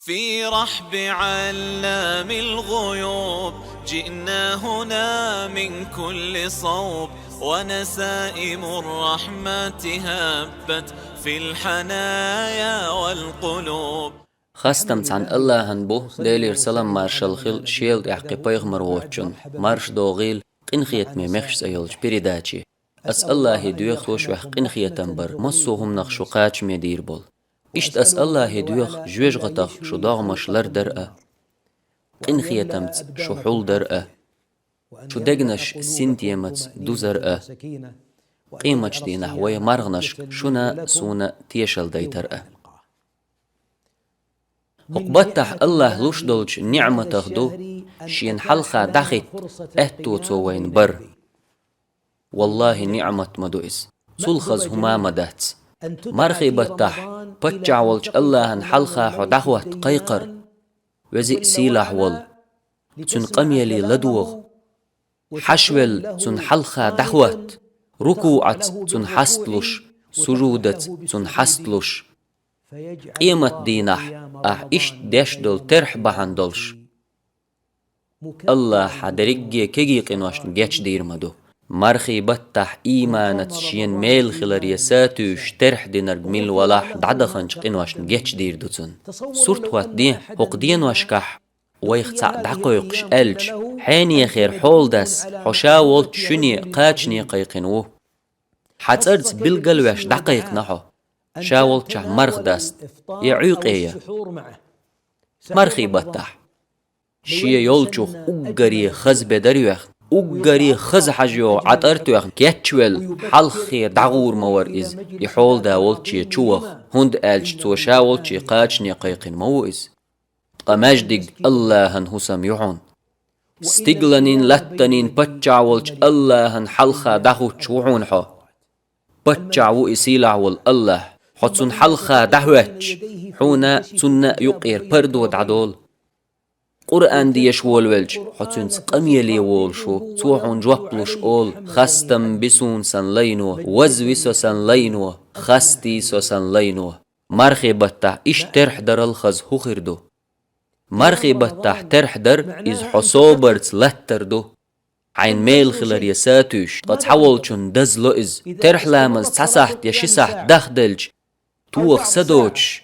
في رحب علام الغيوب جئنا هنا من كل صوب، ونسائم الرحمة هبت في الحنايا والقلوب. خاستمت عن الله هنبو ديلير سلام مارشال خيل شيلد احقي بيغمر ووتشن مارش دوغيل قنخيت ميمخش سيولج بريداتشي أس الله دويخ توش وح قنخية تنبر مصوهم نخشو قاچ ميدير بول إشت أس الله دويخ جويج غتخ شو داغمش لر درأة قنخية تمت شو حول درأة شو دقنش سنتيمت دو زرأة قيمج دي نحوي مرغنش شونا سونا تيشل دي ترأة هقبتح الله لوش دولج نعمة تخدو شين حلقة دخت اهتو توين بر والله نعمة مدوئس سلخز هما مدهت مرخي بتح بتجعولج الله ان حلقة حدخوة قيقر وزي سيلح وال تن قميلي لدوغ حشول تن حلقة دخوة ركوعت تن حستلوش سجودت تن حستلوش قيمة دينح إشت ديش دول ترح بحندلش الله حدريجي كيجي قنواشن جيش دير مدو مرخي بتح إيمانت شين ميل خلال يساتوش ترح دينرج ميل ولاح دعدخنش قنواشن جيش دير دوتن صورت وات دي حق دين واشكح ويختع دقيقش ألج حيني خير حول داس حشاولت شني قاچني قيقنوه حترت بالقلوش دقيق نحو شاول تشع مرخ داست يعيق ايه مرخي بتح شي يولچوخ اقري خز بدريوخ اقري خز حجيو عطرتوخ كيتشوال حلخي دعور مور إز يحول دا ولچي چوخ هند ألج تو شاول چي قاچني قيقن مو إز قماجدق الله هن حسام يحون استقلنين لتنين بتشعولج الله هن حلخا دخو چوحون حو بتشعو إسيلع والله حتسن حلخا دهوتش حونا تن يقير بردود عدول قرآن ديش وولولج حتسن قميلي وولشو توحون جوابلوش أول خستم بسون سن لينو وزويسو سن لينو خستيسو سن لينو مرخي بتح إش ترح در الخز هخردو مرخي بتح ترح در إز حصوبرت لتردو عين ميل خلال يساتوش قد حولشن دزلو إز ترح لامز تسحت يشسحت دخدلج توخ سدوش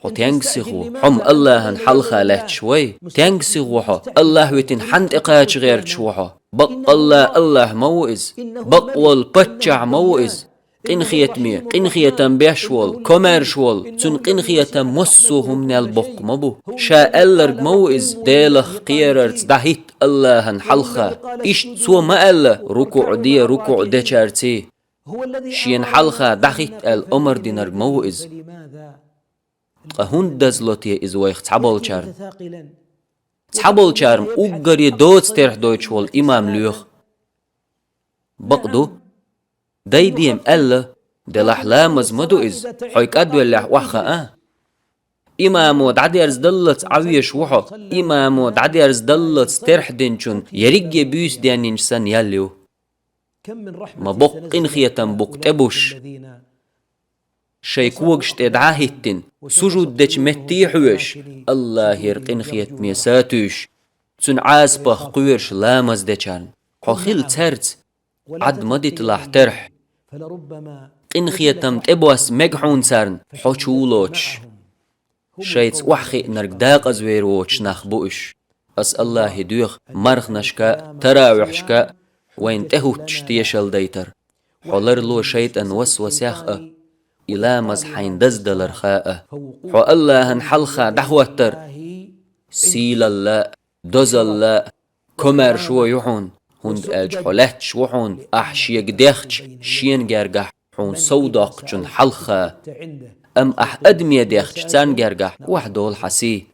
حو تنقسخو حم الله هن حلخا لهت شوي تنقسخو حو الله ويتن حند إقاج غير شوحو بق الله موئز بق والبتشع موئز قنخية بيشوال كوميرشوال تن قنخية مسوهم نال بق مبو شا ألرق موئز ديلخ قيررت دهيت الله هن حلخا إش سو ما ألا ركوع دي چارتي شين حلخا دخيت الأمر دينرق موئز قهون دزلوتي إز ويخ تعبال چارم تعبال چارم اوغري دوت ترح دويچ وال إمام ليوخ بقدو داي ديم ألا دلح لامز مدو إز حيك أدو اللح وحخا إمامو دعدي أرز دلت عويش وحو إمامو دعدي أرز دلت ترح دينچون يريق بيوس ديانين سن ياليو ما بق قنخية بق تبوش شيكوغش تدعاهتن سجود دج متيحوش الله يرقنخية ميساتوش تن عاسبخ قويرش لامز دچان حخيل ترت عد مدت لاح ترح قنخية تبواس مجحون سارن حوشولوش شيت وحخي نرق داق ازويروش نخبوش أس الله دوخ مرخ نشكا تراوحشكا وين تهوتش تيشل ديتر حولر لو شيطان وسوس يخأ إلا مزحين دزدل رخاء حو الله هنحلخا دحوتر سيل الله دز الله كمر شو يحون هند ألج حولت شوحون أحشيق ديخش شين جرجح حون صودق جن حلخا أم أدمي ديخش تان جرجح وحدول حسي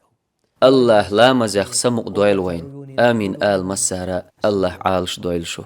الله لا مزيخ سمق دويل وين آمين آل مسارة الله عالش دويل شو